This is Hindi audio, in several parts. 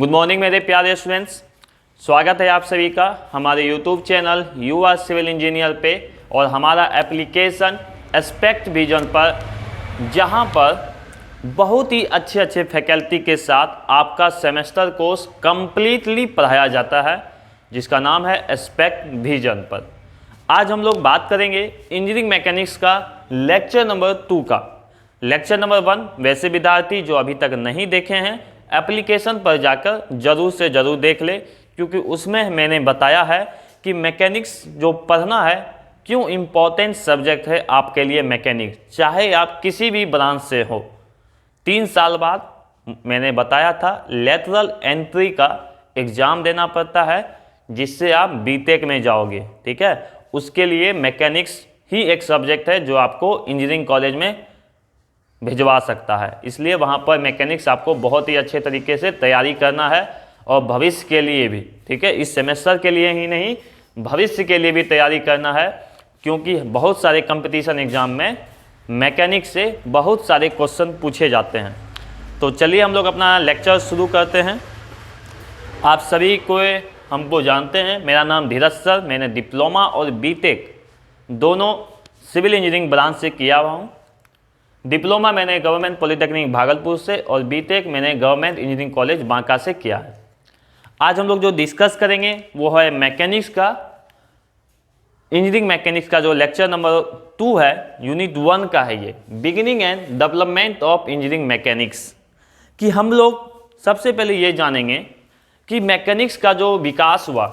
गुड मॉर्निंग मेरे प्यारे स्टूडेंट्स, स्वागत है आप सभी का हमारे यूट्यूब चैनल युवा सिविल इंजीनियर पे और हमारा एप्लीकेशन एस्पेक्ट विजन पर, जहां पर बहुत ही अच्छे फैकल्टी के साथ आपका सेमेस्टर कोर्स कम्प्लीटली पढ़ाया जाता है, जिसका नाम है एस्पेक्ट विजन पर। आज हम लोग बात करेंगे इंजीनियरिंग मैकेनिक्स का लेक्चर नंबर 2 का। लेक्चर नंबर 1 वैसे विद्यार्थी जो अभी तक नहीं देखे हैं, एप्लीकेशन पर जाकर ज़रूर से ज़रूर देख ले, क्योंकि उसमें मैंने बताया है कि मैकेनिक्स जो पढ़ना है क्यों इम्पोर्टेंट सब्जेक्ट है आपके लिए मैकेनिक्स, चाहे आप किसी भी ब्रांच से हो। 3 साल बाद मैंने बताया था लेटरल एंट्री का एग्ज़ाम देना पड़ता है, जिससे आप बीटेक में जाओगे। ठीक है, उसके लिए मैकेनिक्स ही एक सब्जेक्ट है जो आपको इंजीनियरिंग कॉलेज में भिजवा सकता है। इसलिए वहाँ पर मैकेनिक्स आपको बहुत ही अच्छे तरीके से तैयारी करना है और भविष्य के लिए भी, ठीक है, इस सेमेस्टर के लिए ही नहीं भविष्य के लिए भी तैयारी करना है, क्योंकि बहुत सारे कंपटीशन एग्जाम में मैकेनिक्स से बहुत सारे क्वेश्चन पूछे जाते हैं। तो चलिए हम लोग अपना लेक्चर शुरू करते हैं। आप सभी को हमको जानते हैं, मेरा नाम धीरज सर, मैंने डिप्लोमा और बीटेक दोनों सिविल इंजीनियरिंग ब्रांच से किया हुआ हूँ। डिप्लोमा मैंने गवर्नमेंट पॉलिटेक्निक भागलपुर से और बीटेक मैंने गवर्नमेंट इंजीनियरिंग कॉलेज बांका से किया है। आज हम लोग जो डिस्कस करेंगे वो है मैकेनिक्स का, इंजीनियरिंग मैकेनिक्स का जो लेक्चर नंबर 2 है, यूनिट 1 का है ये, beginning and development of engineering mechanics. कि हम लोग सबसे पहले ये जानेंगे कि मैकेनिक्स का जो विकास हुआ,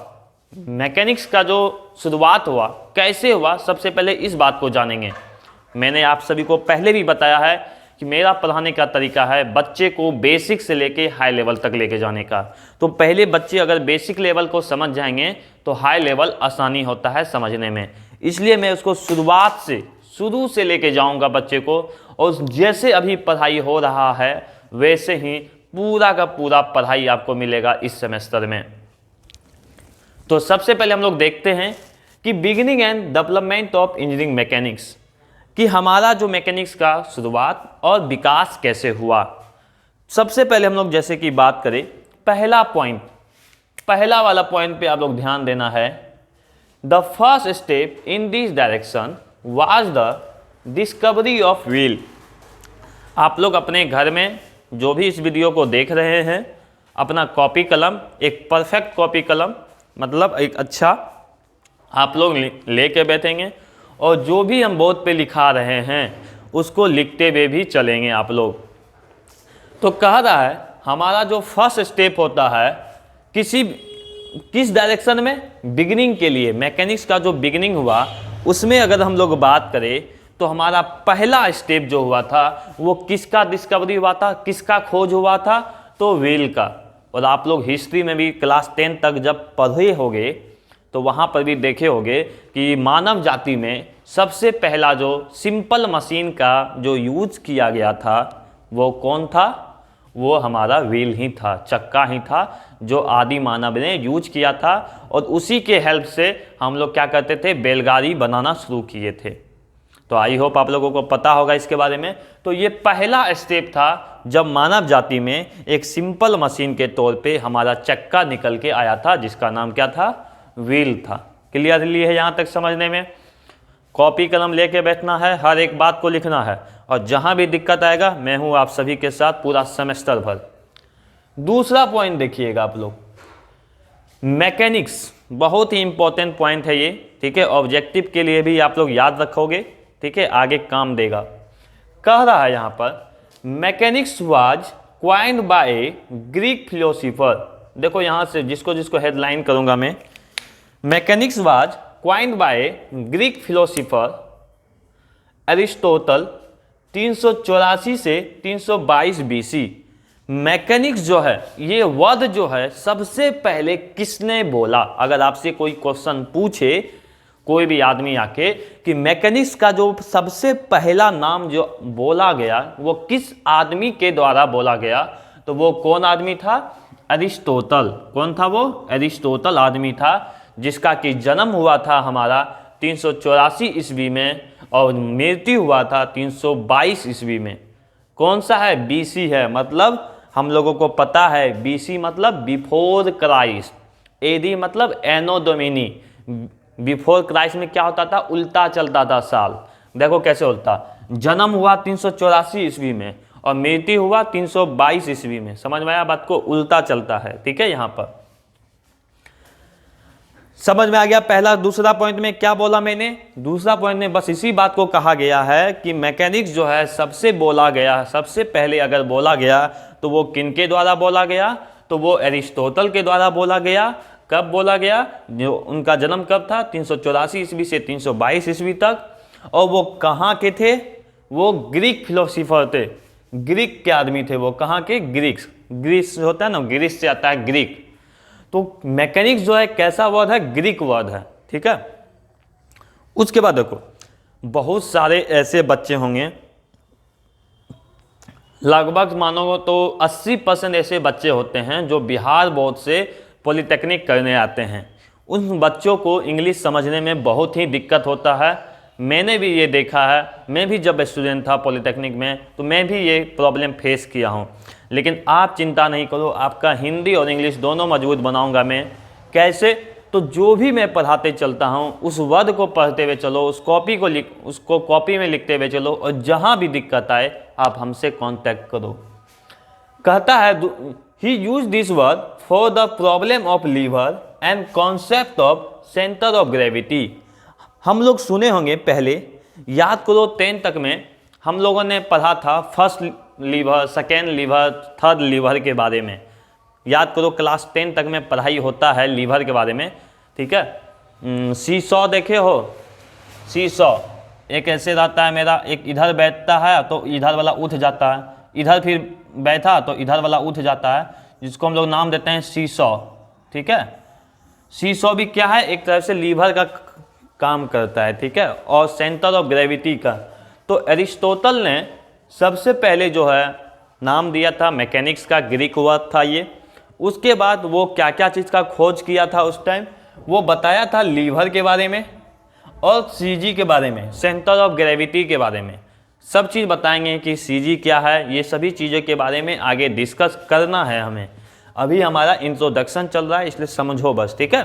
मैकेनिक्स का जो शुरुआत हुआ, कैसे हुआ, सबसे पहले इस बात को जानेंगे। मैंने आप सभी को पहले भी बताया है कि मेरा पढ़ाने का तरीका है बच्चे को बेसिक से लेके हाई लेवल तक लेके जाने का। तो पहले बच्चे अगर बेसिक लेवल को समझ जाएंगे तो हाई लेवल आसानी होता है समझने में। इसलिए मैं उसको शुरू से लेके जाऊंगा बच्चे को, और जैसे अभी पढ़ाई हो रहा है वैसे ही पूरा का पूरा पढ़ाई आपको मिलेगा इस सेमेस्टर में। तो सबसे पहले हम लोग देखते हैं कि beginning and development of engineering mechanics, कि हमारा जो मैकेनिक्स का शुरुआत और विकास कैसे हुआ। सबसे पहले हम लोग जैसे कि बात करें, पहला वाला पॉइंट पे आप लोग ध्यान देना है। The first step in this direction was the discovery of wheel. आप लोग अपने घर में जो भी इस वीडियो को देख रहे हैं, अपना कॉपी कलम, एक परफेक्ट कॉपी कलम, मतलब एक अच्छा आप लोग लेके बैठेंगे और जो भी हम बोर्ड पे लिखा रहे हैं उसको लिखते हुए भी चलेंगे आप लोग। तो कह रहा है हमारा जो फर्स्ट स्टेप होता है किस डायरेक्शन में, बिगिनिंग के लिए, मैकेनिक्स का जो बिगिनिंग हुआ उसमें अगर हम लोग बात करें तो हमारा पहला स्टेप जो हुआ था वो किसका डिस्कवरी हुआ था, किसका खोज हुआ था, तो व्हील का। और आप लोग हिस्ट्री में भी क्लास 10 तक जब पढ़े होंगे तो वहाँ पर भी देखे होंगे कि मानव जाति में सबसे पहला जो सिंपल मशीन का जो यूज किया गया था वो कौन था, वो हमारा व्हील ही था, चक्का ही था, जो आदि मानव ने यूज किया था। और उसी के हेल्प से हम लोग क्या करते थे, बैलगाड़ी बनाना शुरू किए थे। तो आई होप आप लोगों को पता होगा इसके बारे में। तो ये पहला स्टेप था जब मानव जाति में एक सिंपल मशीन के तौर पे हमारा चक्का निकल के आया था, जिसका नाम क्या था, व्हील था। क्लियरली है यहाँ तक समझने में? कॉपी कलम लेके बैठना है, हर एक बात को लिखना है, और जहाँ भी दिक्कत आएगा मैं हूँ आप सभी के साथ पूरा सेमेस्टर भर। दूसरा पॉइंट देखिएगा आप लोग, मैकेनिक्स बहुत ही इंपॉर्टेंट पॉइंट है ये, ठीक है, ऑब्जेक्टिव के लिए भी आप लोग याद रखोगे, ठीक है, आगे काम देगा। कह रहा है यहाँ पर mechanics was coined by a Greek philosopher. देखो यहाँ से जिसको हेडलाइन करूँगा मैं, mechanics was coined by Greek philosopher Aristotle 384 से 322 BC। मैकेनिक्स जो है, ये वर्ड जो है सबसे पहले किसने बोला? अगर आपसे कोई क्वेश्चन पूछे कोई भी आदमी आके कि मैकेनिक्स का जो सबसे पहला नाम जो बोला गया वो किस आदमी के द्वारा बोला गया, तो वो कौन आदमी था? एरिस्टोटल। कौन था वो? एरिस्टोटल आदमी था, जिसका कि जन्म हुआ था हमारा 384 ईस्वी में और मृत्यु हुआ था 322 ईस्वी में। कौन सा है? BC है, मतलब हम लोगों को पता है BC मतलब बिफोर क्राइस्ट, AD मतलब एनो डोमिनी। बिफोर क्राइस्ट में क्या होता था, उल्टा चलता था साल। देखो कैसे उल्टा, जन्म हुआ 384 ईस्वी में और मृत्यु हुआ 322 ईस्वी में। समझ में आया बात को, उल्टा चलता है। ठीक है, यहां पर समझ में आ गया पहला। दूसरा पॉइंट में क्या बोला मैंने, दूसरा पॉइंट में बस इसी बात को कहा गया है कि मैकेनिक्स जो है सबसे बोला गया, सबसे पहले अगर बोला गया तो वो किनके द्वारा बोला गया, तो वो एरिस्टोटल के द्वारा बोला गया। कब बोला गया, जो उनका जन्म कब था, 384 ईस्वी से 322 ईस्वी तक। और वो कहाँ के थे, वो ग्रीक फिलोसोफर थे, ग्रीक के आदमी थे वो। कहाँ के, ग्रीक्स, ग्रीस होता है ना, ग्रीस से आता है ग्रीक। तो मैकेनिक्स जो है कैसा वर्ड है, ग्रीक वर्ड है। ठीक है, उसके बाद देखो बहुत सारे ऐसे बच्चे होंगे, लगभग मानो तो 80% ऐसे बच्चे होते हैं जो बिहार बोर्ड से पॉलिटेक्निक करने आते हैं। उन बच्चों को इंग्लिश समझने में बहुत ही दिक्कत होता है। मैंने भी ये देखा है, मैं भी जब स्टूडेंट था पॉलिटेक्निक में तो मैं भी ये प्रॉब्लम फेस किया हूँ। लेकिन आप चिंता नहीं करो, आपका हिंदी और इंग्लिश दोनों मजबूत बनाऊंगा मैं। कैसे, तो जो भी मैं पढ़ाते चलता हूँ उस वर्ड को पढ़ते हुए चलो, उसको कॉपी में लिखते हुए चलो, और जहाँ भी दिक्कत आए आप हमसे कांटेक्ट करो। कहता है he use this word for the problem of lever and concept of centre of gravity. हम लोग सुने होंगे पहले, याद करो 10 तक में हम लोगों ने पढ़ा था first lever, second lever, third lever के बारे में। याद करो क्लास 10 तक में पढ़ाई होता है लीवर के बारे में। ठीक है, सीसॉ देखे हो, सीसॉ एक ऐसे रहता है मेरा, एक इधर बैठता है तो इधर वाला उठ जाता है, इधर फिर बैठा तो इधर वाला उठ जाता है, जिसको हम लोग नाम देते हैं सीसॉ। ठीक है, सीसॉ भी क्या है, एक तरह से लीवर का काम करता है। ठीक है, और सेंटर ऑफ ग्रेविटी का। तो एरिस्टोटल ने सबसे पहले जो है नाम दिया था मैकेनिक्स का, ग्रीक वर्ड था ये। उसके बाद वो क्या क्या चीज़ का खोज किया था उस टाइम, वो बताया था लीवर के बारे में और CG के बारे में, सेंटर ऑफ ग्रेविटी के बारे में। सब चीज़ बताएंगे कि CG क्या है, ये सभी चीज़ों के बारे में आगे डिस्कस करना है हमें। अभी हमारा इंट्रोडक्शन चल रहा है, इसलिए समझो बस। ठीक है,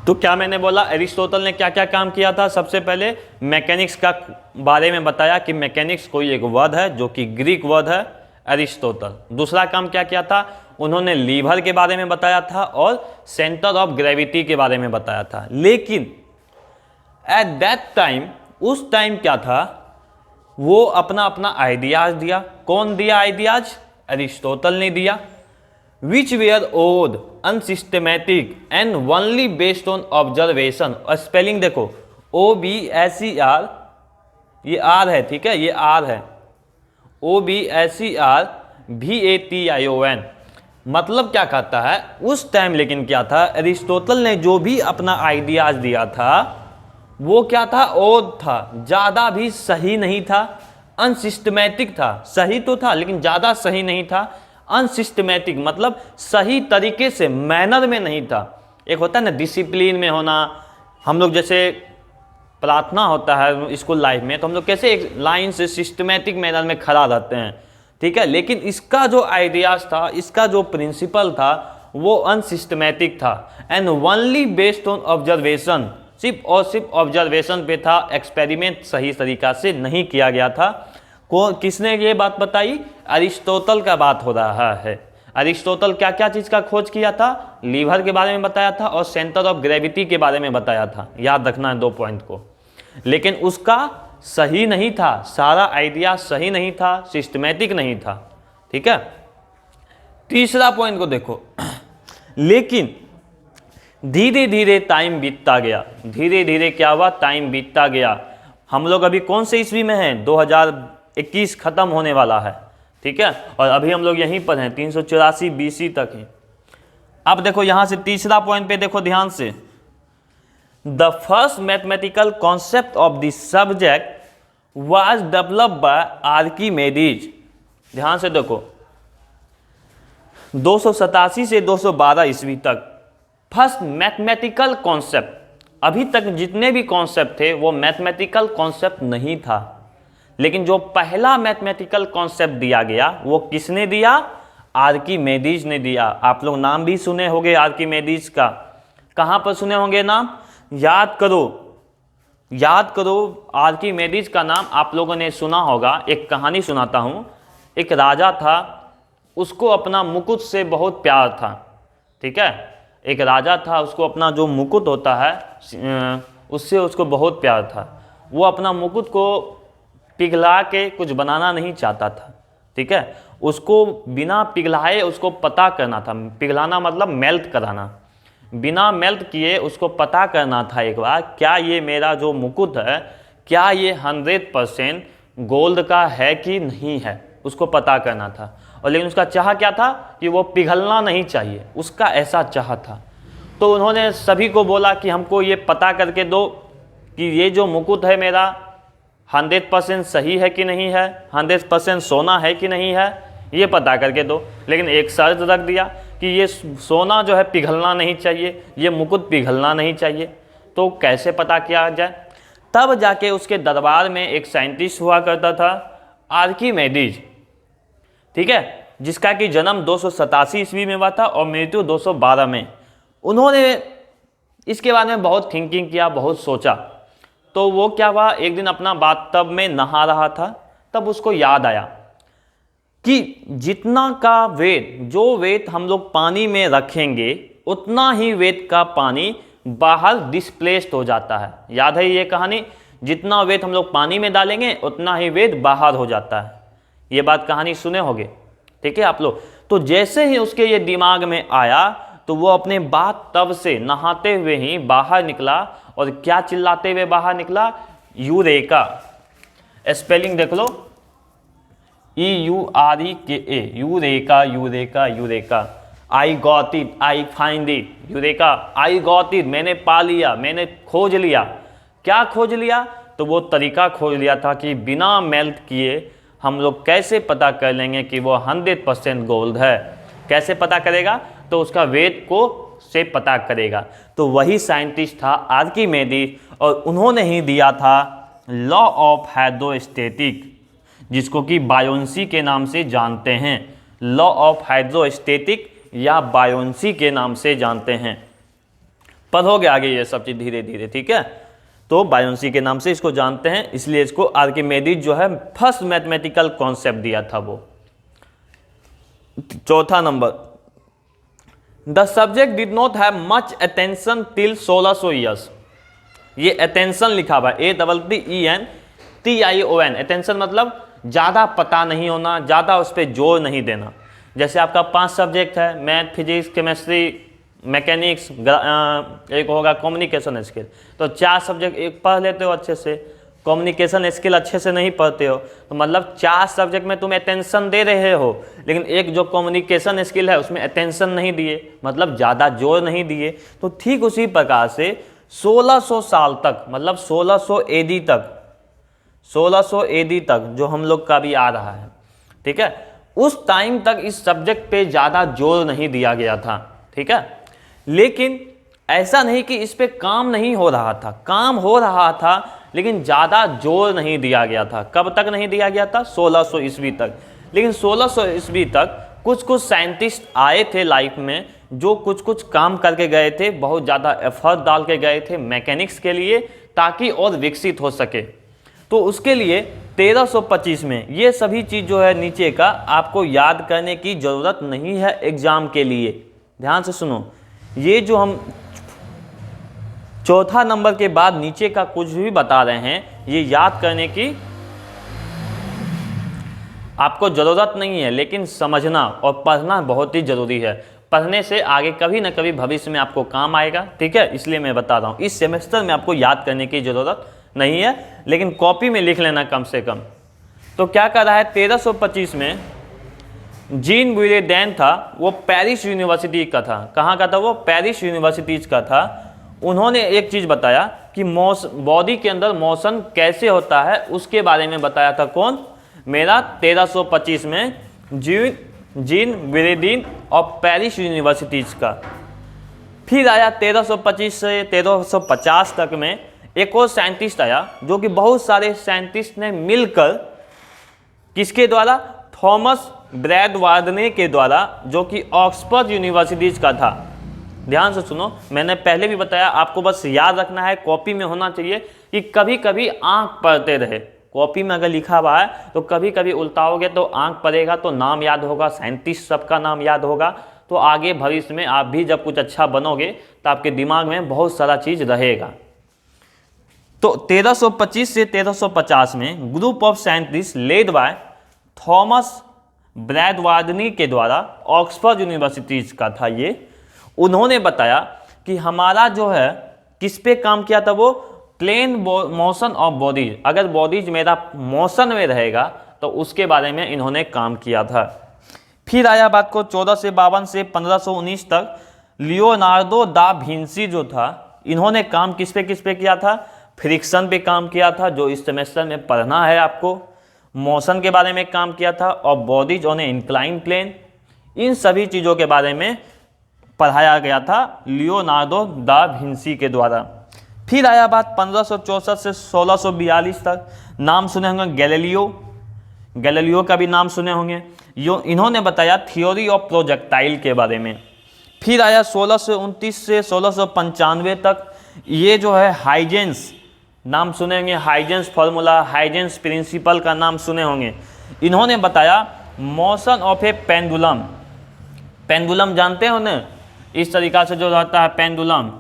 तो क्या मैंने बोला, एरिस्टोटल ने क्या क्या काम किया था। सबसे पहले मैकेनिक्स का बारे में बताया कि मैकेनिक्स कोई एक वर्ड है जो कि ग्रीक वर्ड है, एरिस्टोटल। दूसरा काम क्या किया था, उन्होंने लीवर के बारे में बताया था और सेंटर ऑफ ग्रेविटी के बारे में बताया था। लेकिन एट दैट टाइम, उस टाइम क्या था, वो अपना अपना आइडियाज दिया। कौन दिया आइडियाज, एरिस्टोटल ने दिया। which were odd, unsystematic and only based on observation। और स्पेलिंग देखो, OBSER, ये R है। ठीक है, ये R है, OBSER VATION। मतलब क्या कहता है उस टाइम, लेकिन क्या था, एरिस्टोटल ने जो भी अपना आइडियाज दिया था वो क्या था, ओड था, ज़्यादा भी सही नहीं था, अनसिस्टमैटिक था। सही तो था लेकिन ज़्यादा सही नहीं था। अनसिस्टमैटिक मतलब सही तरीके से, मैनर में नहीं था। एक होता है ना डिसिप्लिन में होना, हम लोग जैसे प्रार्थना होता है स्कूल लाइफ में तो हम लोग कैसे एक लाइन से सिस्टमैटिक मैनर में खड़ा रहते हैं। ठीक है, लेकिन इसका जो आइडियाज था, इसका जो प्रिंसिपल था वो अनसिस्टमैटिक था and only based on observation. सिर्फ और सिर्फ ऑब्जर्वेशन पे था, एक्सपेरिमेंट सही तरीका से नहीं किया गया था। किसने ये बात बताई, अरिस्टोटल का बात हो रहा है। अरिस्टोटल क्या क्या चीज़ का खोज किया था, लीवर के बारे में बताया था और सेंटर ऑफ ग्रेविटी के बारे में बताया था। याद रखना है 2 पॉइंट को। लेकिन उसका सही नहीं था, सारा आइडिया सही नहीं था, सिस्टमैटिक नहीं था। ठीक है, तीसरा पॉइंट को देखो, लेकिन धीरे धीरे टाइम बीतता गया। धीरे धीरे क्या हुआ, टाइम बीतता गया। हम लोग अभी कौन से ईस्वी में हैं, 2021 खत्म होने वाला है। ठीक है, और अभी हम लोग यहीं पर हैं 384 BC तक हैं। अब देखो यहाँ से तीसरा पॉइंट पे देखो ध्यान से, the first mathematical concept of the subject was developed by Archimedes. ध्यान से देखो, 287 से 212 ईस्वी तक फर्स्ट मैथमेटिकल कॉन्सेप्ट। अभी तक जितने भी कॉन्सेप्ट थे वो मैथमेटिकल कॉन्सेप्ट नहीं था, लेकिन जो पहला मैथमेटिकल कॉन्सेप्ट दिया गया वो किसने दिया? आर्किमेडीज ने दिया। आप लोग नाम भी सुने होंगे आर्किमेडीज का। कहाँ पर सुने होंगे नाम? याद करो, याद करो। आर्किमेडीज का नाम आप लोगों ने सुना होगा। एक कहानी सुनाता हूँ। एक राजा था, उसको अपना मुकुट से बहुत प्यार था। ठीक है, एक राजा था, उसको अपना जो मुकुट होता है उससे उसको बहुत प्यार था। वो अपना मुकुट को पिघला के कुछ बनाना नहीं चाहता था। ठीक है, उसको बिना पिघलाए उसको पता करना था। पिघलाना मतलब मेल्ट कराना। बिना मेल्ट किए उसको पता करना था एक बार, क्या ये मेरा जो मुकुट है क्या ये 100% गोल्ड का है कि नहीं है, उसको पता करना था। और लेकिन उसका चाह क्या था कि वो पिघलना नहीं चाहिए, उसका ऐसा चाह था। तो उन्होंने सभी को बोला कि हमको ये पता करके दो कि ये जो मुकुट है मेरा 100% सही है कि नहीं है, 100% सोना है कि नहीं है, ये पता करके दो। लेकिन एक शर्त रख दिया कि ये सोना जो है पिघलना नहीं चाहिए, ये मुकुट पिघलना नहीं चाहिए। तो कैसे पता किया जाए? तब जाके उसके दरबार में एक साइंटिस्ट हुआ करता था, आर्किमेडीज। ठीक है, जिसका कि जन्म 287 ईस्वी में हुआ था और मृत्यु 212 में। उन्होंने इसके बारे में बहुत थिंकिंग किया, बहुत सोचा। तो वो क्या हुआ, एक दिन अपना बाथटब में नहा रहा था, तब उसको याद आया कि जितना का वेट, जो वेट हम लोग पानी में रखेंगे उतना ही वेट का पानी बाहर डिस्प्लेस्ड हो जाता है। याद है ये कहानी? जितना वेट हम लोग पानी में डालेंगे उतना ही वेट बाहर हो जाता है। ये बात कहानी सुने होंगे। ठीक है आप लोग। तो जैसे ही उसके ये दिमाग में आया तो वो अपने बाथटब से नहाते हुए ही बाहर निकला। और क्या चिल्लाते हुए बाहर निकला? यूरेका। स्पेलिंग देख लो, EUREKA, eureka, eureka, eureka. I got it, I find it, eureka, I got it, मैंने पा लिया, मैंने खोज लिया। क्या खोज लिया? तो वो तरीका खोज लिया था कि बिना मेल्ट किए हम लोग कैसे पता कर लेंगे कि वो 100% गोल्ड है। कैसे पता करेगा? तो उसका वेट को से पता करेगा। तो वही साइंटिस्ट था आर्किमेडीज, और उन्होंने ही दिया था लॉ ऑफ हाइड्रोस्टैटिक, जिसको कि बायोंसी के नाम से जानते हैं। लॉ ऑफ हाइड्रोस्टैटिक या बायोंसी के नाम से जानते हैं। पढ़ोगे आगे ये सब चीज धीरे धीरे। ठीक है, तो बायोंसी के नाम से इसको जानते हैं, इसलिए इसको आर्किमेडीज जो है फर्स्ट मैथमेटिकल कॉन्सेप्ट दिया था वो। चौथा number, the subject did not have much attention till 1600 years. ये अटेंशन लिखा हुआ है, ATTENTION। अटेंशन मतलब ज़्यादा पता नहीं होना, ज़्यादा उस पर जोर नहीं देना। जैसे आपका 5 सब्जेक्ट है, मैथ, फिजिक्स, केमिस्ट्री, मैकेनिक्स, एक होगा कम्युनिकेशन स्किल। तो 4 सब्जेक्ट एक पढ़ लेते हो अच्छे से, कम्युनिकेशन स्किल अच्छे से नहीं पढ़ते हो, तो मतलब 4 सब्जेक्ट में तुम अटेंशन दे रहे हो, लेकिन एक जो कम्युनिकेशन स्किल है उसमें अटेंशन नहीं दिए, मतलब ज़्यादा जोर नहीं दिए। तो ठीक उसी प्रकार से 1600 साल तक, मतलब 1600 AD तक, 1600 AD तक जो हम लोग का भी आ रहा है, ठीक है, उस टाइम तक इस सब्जेक्ट पे ज़्यादा जोर नहीं दिया गया था। ठीक है, लेकिन ऐसा नहीं कि इस पे काम नहीं हो रहा था, काम हो रहा था, लेकिन ज़्यादा जोर नहीं दिया गया था। कब तक नहीं दिया गया था? 1600 ईस्वी तक। लेकिन 1600 ईस्वी तक कुछ कुछ साइंटिस्ट आए थे लाइफ में, जो कुछ कुछ काम करके गए थे, बहुत ज़्यादा एफर्ट डाल के गए थे मैकेनिक्स के लिए, ताकि और विकसित हो सके। तो उसके लिए 1325 में ये सभी चीज़ जो है नीचे का आपको याद करने की ज़रूरत नहीं है एग्जाम के लिए। ध्यान से सुनो, ये जो हम चौथा नंबर के बाद नीचे का कुछ भी बता रहे हैं, ये याद करने की आपको ज़रूरत नहीं है, लेकिन समझना और पढ़ना बहुत ही ज़रूरी है। पढ़ने से आगे कभी ना कभी भविष्य में आपको काम आएगा। ठीक है, इसलिए मैं बता रहा हूँ। इस सेमेस्टर में आपको याद करने की ज़रूरत नहीं है, लेकिन कॉपी में लिख लेना कम से कम। तो क्या कर रहा है, 1325 में जीन बुरेडेन था, वो पेरिस यूनिवर्सिटी का था। कहाँ का था वो? पेरिस यूनिवर्सिटीज का था। उन्होंने एक चीज़ बताया कि बॉडी के अंदर मोशन कैसे होता है, उसके बारे में बताया था। कौन? मेरा 1325 में जीन बुरेडेन और पेरिस यूनिवर्सिटीज का। फिर आया 1325 से 1350 तक में एक और साइंटिस्ट आया, जो कि बहुत सारे साइंटिस्ट ने मिलकर किसके द्वारा? थॉमस ब्रैडवार्डने के द्वारा, जो कि ऑक्सफोर्ड यूनिवर्सिटीज का था। ध्यान से सुनो, मैंने पहले भी बताया, आपको बस याद रखना है, कॉपी में होना चाहिए कि कभी कभी आंख पढ़ते रहे। कॉपी में अगर लिखा हुआ है तो कभी कभी उल्टाओगे तो आंख पड़ेगा, तो नाम याद होगा, साइंटिस्ट सबका नाम याद होगा, तो आगे भविष्य में आप भी जब कुछ अच्छा बनोगे तो आपके दिमाग में बहुत सारा चीज़ रहेगा। तो 1325 से 1350 में group of scientist led by Thomas Bradwardine के द्वारा, ऑक्सफोर्ड यूनिवर्सिटीज का था ये, उन्होंने बताया कि हमारा जो है किस पे काम किया था वो, प्लेन मोशन ऑफ बॉडीज, अगर बॉडीज मेरा मोशन में रहेगा तो उसके बारे में इन्होंने काम किया था। फिर आया बात को 1452 से 1519 तक लियोनार्डो दा विंसी जो था, इन्होंने काम किस पे किया था? फ्रिक्शन पे काम किया था, जो इस सेमेस्टर में पढ़ना है आपको। मोशन के बारे में काम किया था और bodies on a incline plane, इन सभी चीज़ों के बारे में पढ़ाया गया था लियोनार्डो दा विंसी के द्वारा। फिर आया बात 1564 से 1642 तक, नाम सुने होंगे गैलीलियो का भी नाम सुने होंगे। इन्होंने बताया थ्योरी ऑफ प्रोजेक्टाइल के बारे में। फिर आया 1629 से 1695 तक, ये जो है हाइजेंस, नाम सुने होंगे, हाइजेंस फार्मूला, हाइजेंस प्रिंसिपल का नाम सुने होंगे। इन्होंने बताया motion of A pendulum, pendulum जानते हो ना, इस तरीका से जो रहता है पेंडुलम,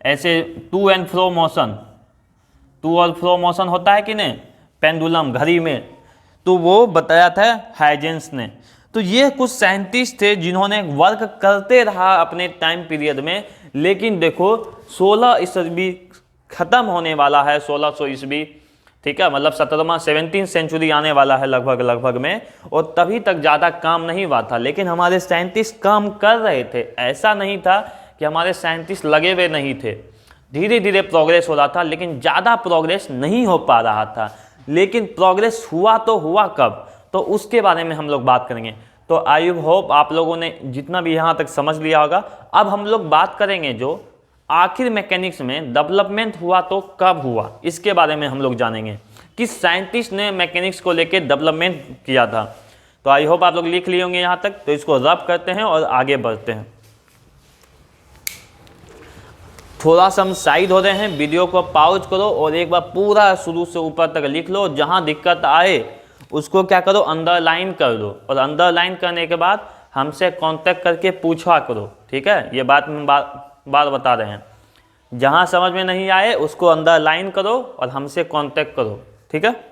ऐसे to and fro motion, to और फ्रो मोशन होता है कि नहीं पेंडुलम घड़ी में, तो वो बताया था हाइजेंस ने। तो ये कुछ साइंटिस्ट थे जिन्होंने वर्क करते रहा अपने टाइम पीरियड में, लेकिन देखो 16 ईस्वी खत्म होने वाला है, 1600 ईस्वी, ठीक है, मतलब 17वीं सेंचुरी आने वाला है लगभग में, और तभी तक ज़्यादा काम नहीं हुआ था। लेकिन हमारे साइंटिस्ट काम कर रहे थे, ऐसा नहीं था कि हमारे साइंटिस्ट लगे हुए नहीं थे, धीरे धीरे प्रोग्रेस हो रहा था, लेकिन ज़्यादा प्रोग्रेस नहीं हो पा रहा था। लेकिन प्रोग्रेस हुआ तो हुआ कब, तो उसके बारे में हम लोग बात करेंगे। तो आई होप आप लोगों ने जितना भी यहाँ तक समझ लिया होगा। अब हम लोग बात करेंगे जो आखिर मैकेनिक्स में डेवलपमेंट हुआ तो कब हुआ, इसके बारे में हम लोग जानेंगे, किस साइंटिस्ट ने मैकेनिक्स को लेके डेवलपमेंट किया था। तो आई होप आप लोग लिख लिए होंगे यहाँ तक, तो इसको रब करते हैं और आगे बढ़ते हैं। थोड़ा सा हम साइड हो रहे हैं, वीडियो को पॉज करो और एक बार पूरा शुरू से ऊपर तक लिख लो। जहाँ दिक्कत आए उसको क्या करो, अंडरलाइन कर दो, और अंडरलाइन करने के बाद हमसे कांटेक्ट करके पूछा करो, ठीक है। ये बात हम बार बता रहे हैं, जहाँ समझ में नहीं आए उसको अंडरलाइन करो और हमसे कांटेक्ट करो, ठीक है।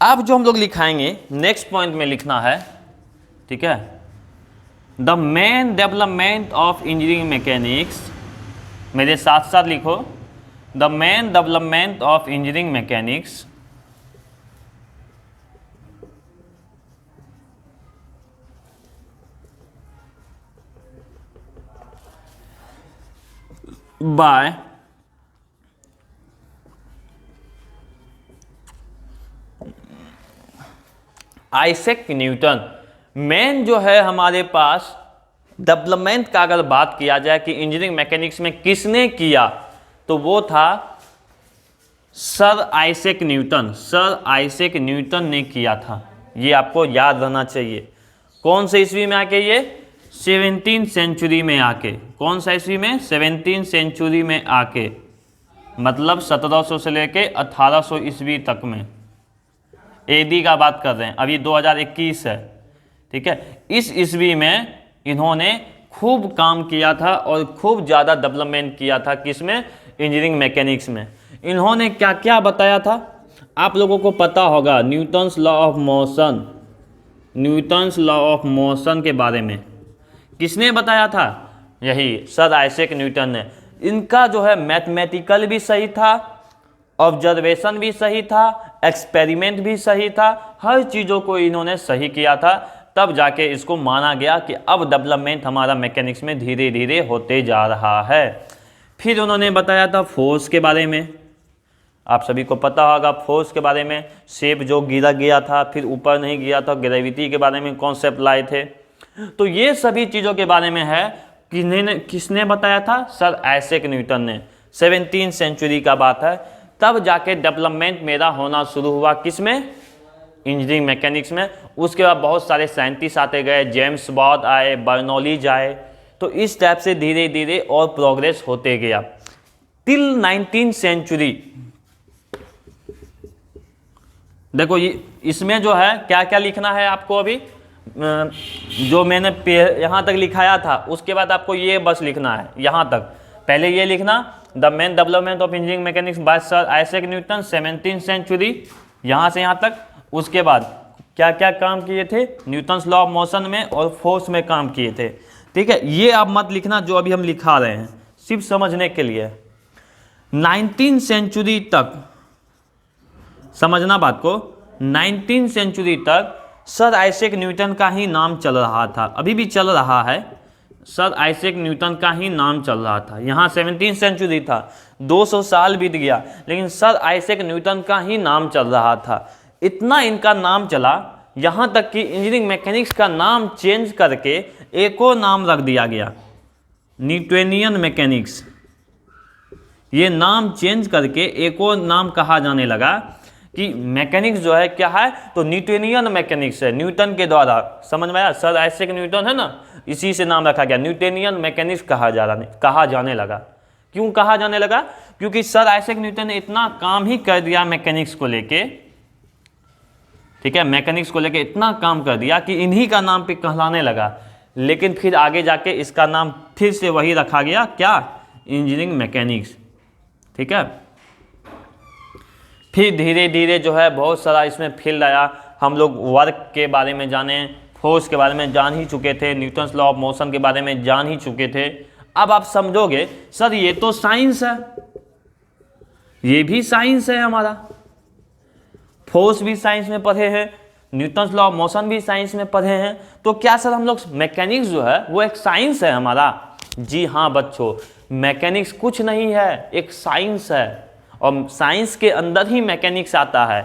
अब जो हम लोग लिखाएंगे नेक्स्ट पॉइंट में लिखना है, ठीक है, the main development of engineering mechanics, मेरे साथ साथ लिखो, the main development of engineering mechanics by Isaac Newton. Main जो है हमारे पास डेवलपमेंट का अगर बात किया जाए कि इंजीनियरिंग मैकेनिक्स में किसने किया, तो वो था sir Isaac Newton. Sir Isaac Newton ने किया था, ये आपको याद रहना चाहिए। कौन से ईस्वी में आके? ये 17वीं सेंचुरी में आके। कौन सा ईस्वी में? 17वीं सेंचुरी में आके, मतलब 1700 से लेके 1800 ईस्वी तक में, एडी का बात कर रहे हैं, अभी 2021 है, ठीक है। इस ईस्वी में इन्होंने खूब काम किया था और खूब ज़्यादा डेवलपमेंट किया था, किसमें? इंजीनियरिंग मैकेनिक्स में। इन्होंने क्या क्या बताया था आप लोगों को पता होगा, Newton's law of motion, Newton's law of motion के बारे में किसने बताया था? यही सर आइजैक न्यूटन ने। इनका जो है मैथमेटिकल भी सही था, ऑब्जर्वेशन भी सही था, एक्सपेरिमेंट भी सही था, हर चीज़ों को इन्होंने सही किया था। तब जाके इसको माना गया कि अब डेवलपमेंट हमारा मैकेनिक्स में धीरे धीरे होते जा रहा है। फिर उन्होंने बताया था फोर्स के बारे में, आप सभी को पता होगा फोर्स के बारे में, शेप जो गिरा गया था फिर ऊपर नहीं गिरा था, ग्रेविटी के बारे में कॉन्सेप्ट लाए थे। तो ये सभी चीज़ों के बारे में है किसने बताया था? सर आइजैक न्यूटन ने। 17वीं सेंचुरी का बात है, तब जाके डेवलपमेंट मेरा होना शुरू हुआ किसमें? इंजीनियरिंग मैकेनिक्स में। उसके बाद बहुत सारे साइंटिस्ट आते गए, जेम्स वाट आए, बर्नौलीज आए, तो इस टाइप से धीरे धीरे और प्रोग्रेस होते गया टिल 19वीं सेंचुरी। देखो ये इसमें जो है क्या क्या लिखना है आपको, अभी जो मैंने यहाँ तक लिखाया था उसके बाद आपको ये बस लिखना है यहाँ तक। पहले ये लिखना the main development of engineering mechanics by sir Isaac Newton 17वीं सेंचुरी, यहाँ से यहाँ तक। उसके बाद क्या क्या काम किए थे? न्यूटन्स लॉ ऑफ मोशन में और फोर्स में काम किए थे। ठीक है, ये आप मत लिखना जो अभी हम लिखा रहे हैं, सिर्फ समझने के लिए। 19वीं सेंचुरी तक समझना बात को, 19वीं सेंचुरी तक सर आइजैक न्यूटन का ही नाम चल रहा था, अभी भी चल रहा है। सर आइजैक न्यूटन का ही नाम चल रहा था। यहाँ 17वीं सेंचुरी था, 200 साल बीत गया, लेकिन सर आइजैक न्यूटन का ही नाम चल रहा था। इतना इनका नाम चला, यहाँ तक कि इंजीनियरिंग मैकेनिक्स का नाम चेंज करके एक और नाम रख दिया गया, न्यूटोनियन मैकेनिक्स। ये नाम चेंज करके एक और नाम कहा जाने लगा कि मैकेनिक्स जो है क्या है, तो न्यूटोनियन मैकेनिक्स है, न्यूटन के द्वारा। समझ में आया? सर आइजैक न्यूटन है ना, इसी से नाम रखा गया, न्यूटोनियन मैकेनिक्स कहा जाने लगा। क्यों कहा जाने लगा? क्योंकि सर आइजैक न्यूटन ने इतना काम ही कर दिया मैकेनिक्स को लेके, ठीक है, मैकेनिक्स को लेके इतना काम कर दिया कि इन्हीं का नाम पे कहलाने लगा। लेकिन फिर आगे जाके इसका नाम फिर से वही रखा गया, क्या? Engineering mechanics. ठीक है, फिर धीरे धीरे जो है बहुत सारा इसमें फील्ड आया। हम लोग वर्क के बारे में जाने, फोर्स के बारे में जान ही चुके थे, न्यूटन्स लॉ ऑफ मोशन के बारे में जान ही चुके थे। अब आप समझोगे सर ये तो साइंस है, ये भी साइंस है हमारा, फोर्स भी साइंस में पढ़े हैं, न्यूटन्स लॉ ऑफ मोशन भी साइंस में पढ़े हैं, तो क्या सर हम लोग मैकेनिक्स जो है वो एक साइंस है हमारा? जी हाँ बच्चों, मैकेनिक्स कुछ नहीं है, एक साइंस है, और साइंस के अंदर ही मैकेनिक्स आता है।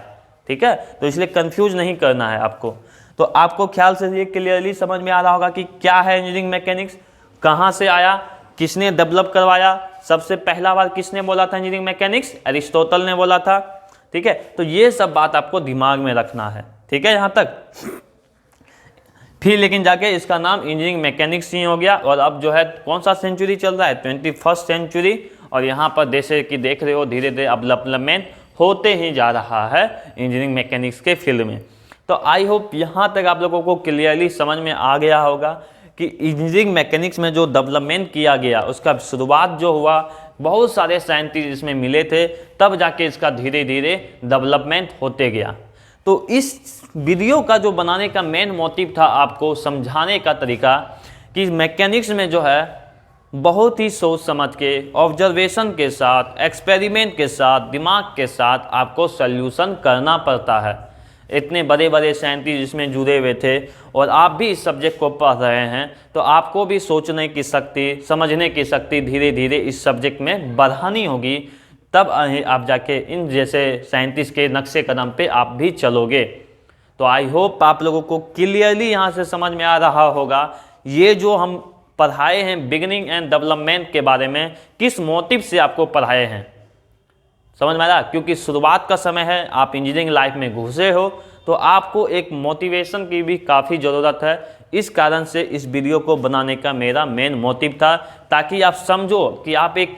ठीक है, तो इसलिए कंफ्यूज नहीं करना है आपको। तो आपको ख्याल से ये क्लियरली समझ में आ रहा होगा कि क्या है इंजीनियरिंग मैकेनिक्स, कहाँ से आया, किसने डेवलप करवाया। सबसे पहला बार किसने बोला था इंजीनियरिंग मैकेनिक्स? एरिस्टोटल ने बोला था। ठीक है, तो ये सब बात आपको दिमाग में रखना है। ठीक है, यहाँ तक। फिर लेकिन जाके इसका नाम इंजीनियरिंग मैकेनिक्स ही हो गया। और अब जो है कौन सा सेंचुरी चल रहा है? 21st century. और यहाँ पर जैसे कि देख रहे हो धीरे धीरे डेवलपमेंट होते ही जा रहा है इंजीनियरिंग मैकेनिक्स के फील्ड में। तो आई होप यहाँ तक आप लोगों को क्लियरली समझ में आ गया होगा कि इंजीनियरिंग मैकेनिक्स में जो डेवलपमेंट किया गया उसका शुरुआत जो हुआ, बहुत सारे साइंटिस्ट इसमें मिले थे, तब जाके इसका धीरे धीरे डेवलपमेंट होते गया। तो इस वीडियो का जो बनाने का मेन मोटिव था आपको समझाने का तरीका कि मैकेनिक्स में जो है बहुत ही सोच समझ के, ऑब्जर्वेशन के साथ, एक्सपेरिमेंट के साथ, दिमाग के साथ आपको सल्यूशन करना पड़ता है। इतने बड़े बड़े साइंटिस्ट इसमें जुड़े हुए थे और आप भी इस सब्जेक्ट को पढ़ रहे हैं, तो आपको भी सोचने की शक्ति, समझने की शक्ति धीरे धीरे इस सब्जेक्ट में बढ़ानी होगी। तब आप जाके इन जैसे साइंटिस्ट के नक्शे कदम पे आप भी चलोगे। तो आई होप आप लोगों को क्लियरली यहाँ से समझ में आ रहा होगा ये जो हम पढ़ाए हैं बिगिनिंग एंड डेवलपमेंट के बारे में, किस मोटिव से आपको पढ़ाए हैं। समझ में आ रहा? क्योंकि शुरुआत का समय है, आप इंजीनियरिंग लाइफ में घुसे हो, तो आपको एक मोटिवेशन की भी काफ़ी ज़रूरत है। इस कारण से इस वीडियो को बनाने का मेरा मेन मोटिव था, ताकि आप समझो कि आप एक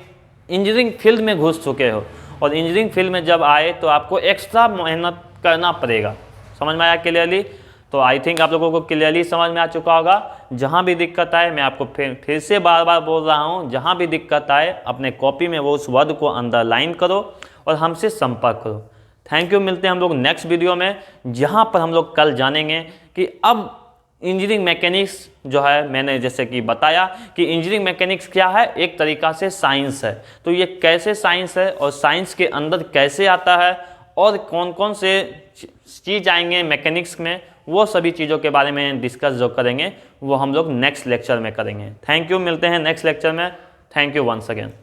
इंजीनियरिंग फील्ड में घुस चुके हो और इंजीनियरिंग फील्ड में जब आए तो आपको एक्स्ट्रा मेहनत करना पड़ेगा। समझ में आया क्लियरली? तो आई थिंक आप लोगों को क्लियरली समझ में आ चुका होगा। जहाँ भी दिक्कत आए, मैं आपको फिर से बार बार बोल रहा हूँ, जहाँ भी दिक्कत आए अपने कॉपी में वो उस वर्ड को अंडरलाइन करो और हमसे संपर्क करो। Thank you. मिलते हैं हम लोग नेक्स्ट वीडियो में, जहाँ पर हम लोग कल जानेंगे कि अब इंजीनियरिंग मैकेनिक्स जो है, मैंने जैसे कि बताया कि इंजीनियरिंग मैकेनिक्स क्या है, एक तरीक़ा से साइंस है। तो ये कैसे साइंस है और साइंस के अंदर कैसे आता है और कौन कौन से चीज़ आएंगे मैकेनिक्स में, वो सभी चीज़ों के बारे में डिस्कस जो करेंगे वो हम लोग नेक्स्ट लेक्चर में करेंगे। थैंक यू, मिलते हैं नेक्स्ट लेक्चर में। Thank you once again.